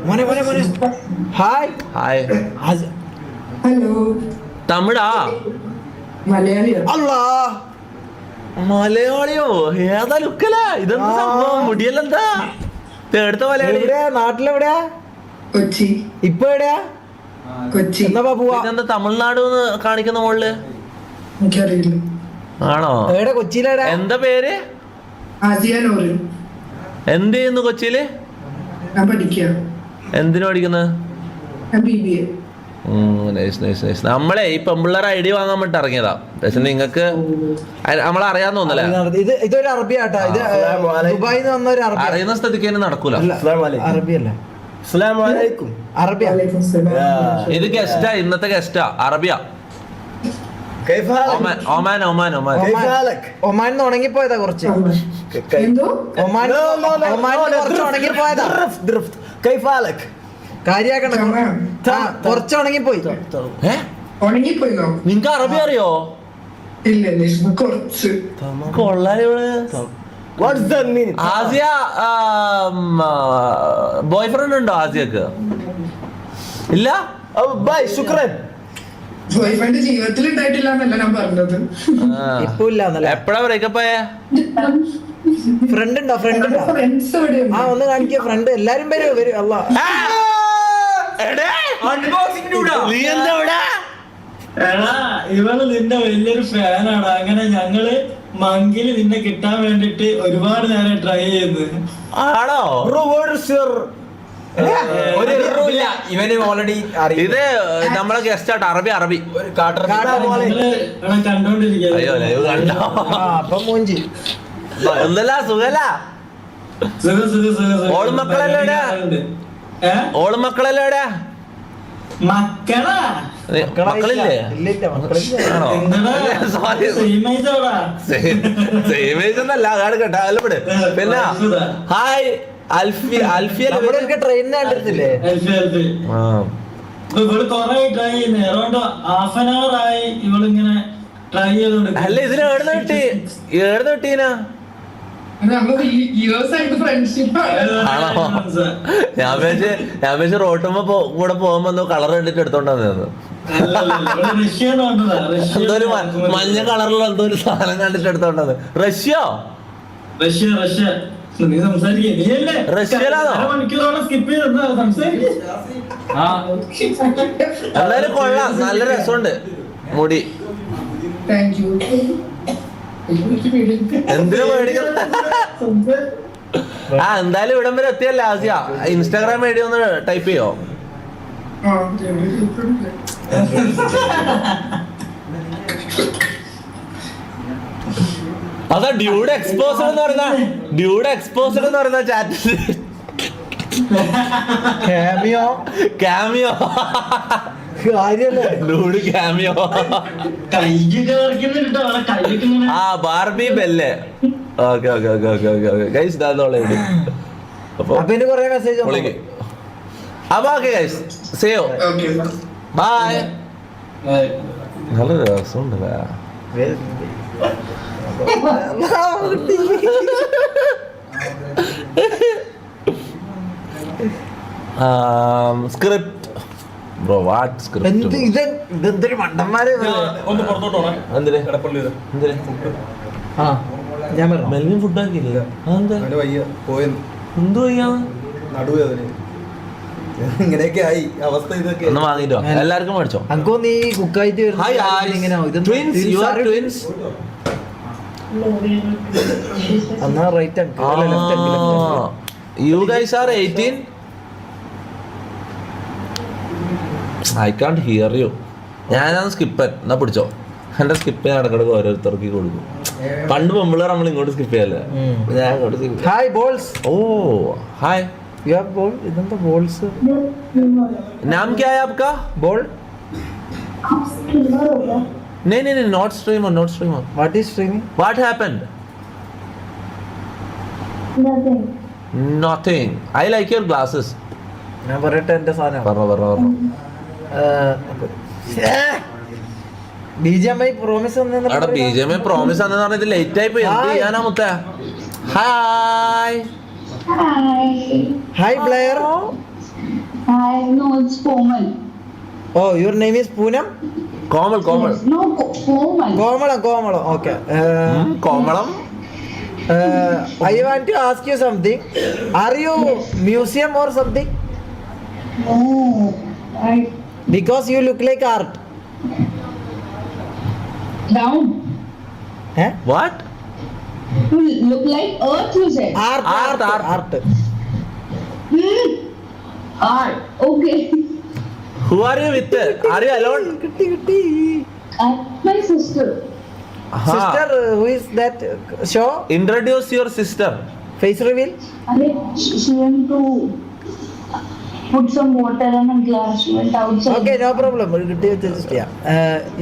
മോനെ മോനെ മോനെ ഹായ് ഹായ്. ഹലോ. തമിഴാ? മലയാളിയോ? അല്ലാ, മലയാളിയോ? ഏതാ ലുക്കല? ഇതെന്താ സംഭവം? മുടിയല്ലെന്താ? തേടുത്ത മലയാളി. നാട്ടിലെവിടെയാ? കൊച്ചി. ഇപ്പൊ എവിടെയാ? കൊച്ചി. എന്നാ പോവാ? ഇതെന്താ തമിഴ്നാട് കാണിക്കുന്ന മോളില്? എനിക്കറിയില്ല. ആണോ? എവിടെ? കൊച്ചിയിലെവിടെ? എന്താ പേര്? ആസിയാനോറ്. എന്ത് ചെയ്യുന്നു കൊച്ചിയില്? ഞാൻ പഠിക്കുക. എന്തിനു പഠിക്കുന്നത്? ഞാൻ BBA. നമ്മളെ ഈ പെമ്പിള്ളേർ ഐഡിയ വാങ്ങാൻ വേണ്ടി ഇറങ്ങിയതാ. പക്ഷെ നിങ്ങക്ക് നമ്മളെ അറിയാന്ന് തോന്നല്ലേ? ഇതൊരു അറബിയാട്ടാ. ഇത് ദുബായിൽ നിന്ന് വന്ന ഒരു അറബി. അറിയുന്ന സ്ഥിതിക്ക് നടക്കൂല. അറബിയല്ല, അറബിയ. വലൈക്കും സലാം. ഇത് ഗസ്റ്റാ, ഇന്നത്തെ ഗസ്റ്റാ. Arabiya. Oman Oman Oman Oman ഉണങ്ങിപ്പോയതാ കുറച്ച്. എന്തോ? ഒമാൻ കുറച്ച് ഉണങ്ങിപ്പോയതാ. കാര്യാക്കണ്ട, കുറച്ച് ഉണങ്ങിപ്പോയി. ഉണങ്ങിപ്പോയിന്നോ? നിങ്ങക്ക് അറബി അറിയോ? ഇല്ല ഇല്ല, കുറച്ച്. ആസിയ ബോയ് ഫ്രണ്ട് ഉണ്ടോ ആസിയക്ക്? ഇല്ല. ബോയ്ഫ്രണ്ട് ജീവിതത്തിൽ ഉണ്ടായിട്ടില്ല എന്നല്ല ഞാൻ പറഞ്ഞത്. ഇപ്പൊ ഇല്ല. എപ്പഴാ ബ്രേക്കപ്പ് ആയ? ഫ്രണ്ട് ഉണ്ടോ? ഫ്രണ്ട് ഉണ്ടോ? ഫ്രണ്ട്സ് എവിടെ? ആ, ഒന്ന് കാണിക്കുക. ഫ്രണ്ട് എല്ലാരും വരും. അല്ല, നീ എന്താ ഇവിടെ? എടാ, ഇവള് നിന്റെ വലിയൊരു ഫാനാണ്. അങ്ങനെ ഞങ്ങള് മങ്കില് നിന്നെ കിട്ടാൻ വേണ്ടിട്ട് ഒരുപാട് നേരം ട്രൈ ചെയ്യുന്നു. ആണോ? ഇവന് ഓൾറെഡി ഇത് നമ്മളെ ഗസ്റ്റ് ആട്ടോ. അറബി അറബി കണ്ടോണ്ടിരിക്കുക. അയ്യോ ലൈവ് കണ്ടോ? അപ്പൊ മൂഞ്ചി ഒന്നല്ല, സുഖല്ല. ഓള് മക്കളെല്ലാം എവിടെയാ? ഓള് മക്കളെല്ലാം എവിടെയാ? മക്കളാ? മക്കളില്ലേ? ആണോ? സോറി, സെയിം ഏജ് ഒന്നല്ല. അതാണ് കേട്ടോ. അല്ലപ്പെട്. പിന്നെ ഹായ് അൽഫിയ. ട്രെയിനിന് കണ്ടിട്ടില്ലേ? ഇവള് കൊറേ ട്രൈ ചെയ്യുന്നു. അറൗണ്ട് ഹാഫ് ആൻ അവർ ആയി ഇവളിങ്ങനെ ട്രൈ ചെയ്തോണ്ട്. അല്ല, ഇതിന് ഏടുന്ന കിട്ടി? ഏടുന്ന കിട്ടീനാ? നമ്മള് ഇയേഴ്സ് ആയിട്ട് ഫ്രണ്ട്ഷിപ്പ്. ആണോ? ഞാൻ വെച്ച് റോട്ടുമ്പോ കൂടെ പോകുമ്പോ കളർ കണ്ടിട്ട് എടുത്തോണ്ടാന്ന്. എന്തോ ഒരു മഞ്ഞ കളറിലുള്ള എന്തോ ഒരു സാധനം കണ്ടിട്ട് എടുത്തോണ്ടത്. റഷ്യോ? റഷ്യ. നീ സംസാരിക്കേ? നീയല്ലേ റഷ്യയിലാണോ? മണിക്കൂറോളം സ്കിപ്പ് ചെയ്ത് സംസാരിക്കേ. എന്തായാലും കൊള്ളാം, നല്ല രസമുണ്ട് മുടി. Thank you. എന്തിനു പേടിക്കുന്നത്? എന്തായാലും ഇവിടം വരെ എത്തിയല്ലേ ആസിയ. ഇൻസ്റ്റാഗ്രാം ഐഡി ഒന്ന് ടൈപ്പ് ചെയ്യോ? അതാ ഡ്യൂഡ് എക്സ്പോസ്ഡ് എന്ന് പറയുന്ന ചാറ്റ്. Cameo dude cameo. ആ ബാർബി ബെല്ലെ. ഓക്കെ ഗൈസ്, ഇതാന്നോളെ. പിന്നെ കൊറേ മെസ്സേജ് അപ്പൊ ഓക്കെ ഗൈസ്, സേയോ ബൈ. നല്ല രസമുണ്ടല്ലേ? Script bro, what script? ഇതെന്തൊരു മണ്ടന്മാര്. ഒന്ന് പുറത്തോട്ടോ. ഞാൻ മെൽവിൻ ഫുഡ് ആക്കിയില്ല. എന്തോ ഇങ്ങനെയൊക്കെ ആയി അവസ്ഥ. ഇതൊക്കെ ഒന്ന് വാങ്ങിട്ടോ, എല്ലാവർക്കും മേടിച്ചോ. അങ്കോ നീ കുക്കായിട്ട് You guys are 18? I can't hear you. ഞാനാണ് സ്കിപ്പൻ. എന്നാ പിടിച്ചോ. എന്റെ സ്കിപ്പ് ചെയ്യാൻ ഇടക്കിടക്ക് ഓരോരുത്തർക്ക് കൊടുക്കും. പണ്ട് പെമ്പിള്ളേർ നമ്മൾ ഇങ്ങോട്ട് സ്കിപ്പ് ചെയ്യല്ലേ. ഞാൻ ഇങ്ങോട്ട്. Hi balls. Oh hi. You have ball? ഇതെന്താ ബോൾസ്? नाम क्या है आपका? Ball? नहीं, not streamer. What is streaming? What happened? Nothing. I like your glasses. ഞാൻ പറയട്ടെ എന്റെ സാധനം. പറ. BGMI പ്രോമിസ് BGMI പ്രോമിസ് എന്ന് പറഞ്ഞത് ലേറ്റ് ആയി പോയി. എന്ത് ചെയ്യാനാ മുത്ത? Hi Hi Blair. Hi, no, it's Komal. Oh, your name is Poonam? Komal Komal Yes, no, Komal. Komalam. Okay. Komalam. I want to ask you something. Are you museum or something? No, Because you look like art. down. Eh? What? You look like Earth, you said. Art. Art. Okay. Who are you with? Are you alone? Kitti. My sister. Sister, who is that? Show? Introduce your sister. Face reveal? She went to put some water in a glass. She went outside. Okay, no problem.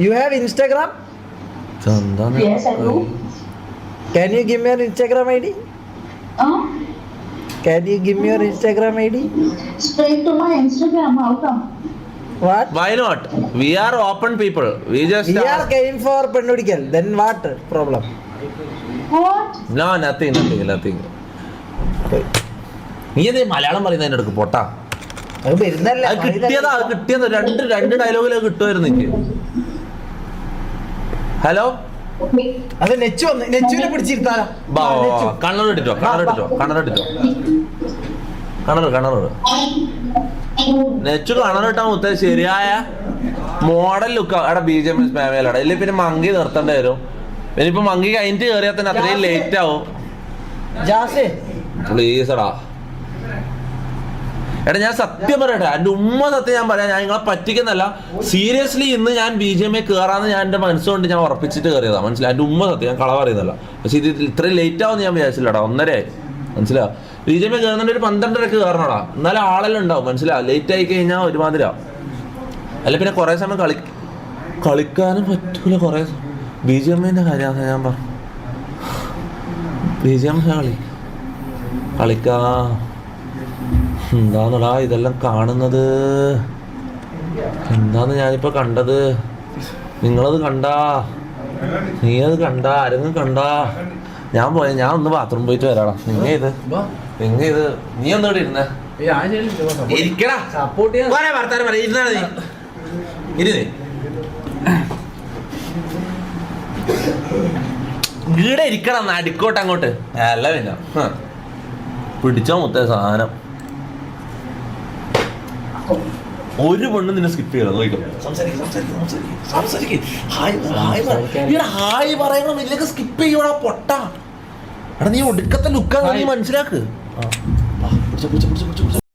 You have Instagram? Yes, I do. Can you give me your Instagram ID? Can you give me your Instagram ID? Straight to my Instagram. How come? What? Why not? We are open people. We just We are came for Pennodical. Then what problem? What? No, nothing. നീ എന്തേ മലയാളം പറയുന്നതിന്റെ അടുക്ക് പൊട്ടാ? അത് വരുന്നല്ലേ അത് കിട്ടിയത് രണ്ട് ഡയലോഗിൽ കിട്ടുമായിരുന്നു എനിക്ക്. ഹലോ, അത് നെച്ചുവിനെ പിടിച്ചിരുത്താലോ. കണ്ണറിട്ടോ നെച്ചു കണ്ണറിട്ടാ മുത്ത ശരിയായ മോഡൽ ലുക്ക് അവിടെ BGM സ്പാമേലടാ. ഇല്ല പിന്നെ മങ്കി നിർത്തേണ്ടി വരും. ഇനിയിപ്പോ മങ്കി കഴിഞ്ഞിട്ട് കയറിയാൽ തന്നെ അത്രയും ലേറ്റ് ആവും. പ്ലീസടാ എടാ, ഞാൻ സത്യം പറയട്ടെ, എൻ്റെ ഉമ്മ സത്യം ഞാൻ പറയാം, ഞാൻ നിങ്ങളെ പറ്റിക്കുന്നല്ല. സീരിയസ്ലി ഇന്ന് ഞാൻ BGM കയറാന്ന് ഞാൻ എൻ്റെ മനസ്സുകൊണ്ട് ഞാൻ ഉറപ്പിച്ചിട്ട് കയറിയതാണ്. മനസ്സിലായി? എൻ്റെ ഉമ്മ സത്യം, ഞാൻ കള പറയുന്നല്ല. പക്ഷെ ഇത് ഇത്രയും ലേറ്റ് ആവുമെന്ന് ഞാൻ വിചാരിച്ചില്ലടാ. 1:30 മനസ്സിലാവും. BGM കയറുന്നുണ്ട് ഒരു 12:30 കയറണടാ. എന്നാലും ആളെല്ലാം ഉണ്ടാവും. മനസ്സിലാവും? ലേറ്റ് ആയി കഴിഞ്ഞാൽ ഒരുമാതിരിയാവും. അല്ല പിന്നെ കുറേ സമയം കളിക്കാനും പറ്റൂല. കുറേ BGMൻ്റെ കാര്യമാണ് ഞാൻ പറഞ്ഞു. BGM കളിക്കാ എന്താന്നടാ ഇതെല്ലാം കാണുന്നത്? എന്താന്ന് ഞാനിപ്പോ കണ്ടത്? നിങ്ങളത് കണ്ടാ? നീ അത് കണ്ടാ? ആരെങ്കിലും കണ്ടാ? ഞാൻ ഒന്ന് ബാത്റൂം പോയിട്ട് വരാടാ. നിങ്ങ ഇത് നീ ഒന്ന് ഇവിടെ ഇരുന്നേ. ഇരിക്കടാ. കുറെ വർത്താനം പറയാം. ഇരുന്നാ നീ ഇവിടെ ഇരിക്കണം. നടിക്കോട്ടെ അങ്ങോട്ട്. അല്ല പിന്നെ പിടിച്ചോ മുത്തേ സാധനം. ഒരു പെണ്ണും നിന്നെ സ്കിപ്പ് ചെയ്യണം. നോക്കാം. ഹായ് പറയണം. ഇതിലേക്ക് സ്കിപ്പ് ചെയ്യണ പൊട്ടാ. എടാ നീ ഒടുക്കത്തെ ലുക്കാന്ന് നീ മനസ്സിലാക്ക്.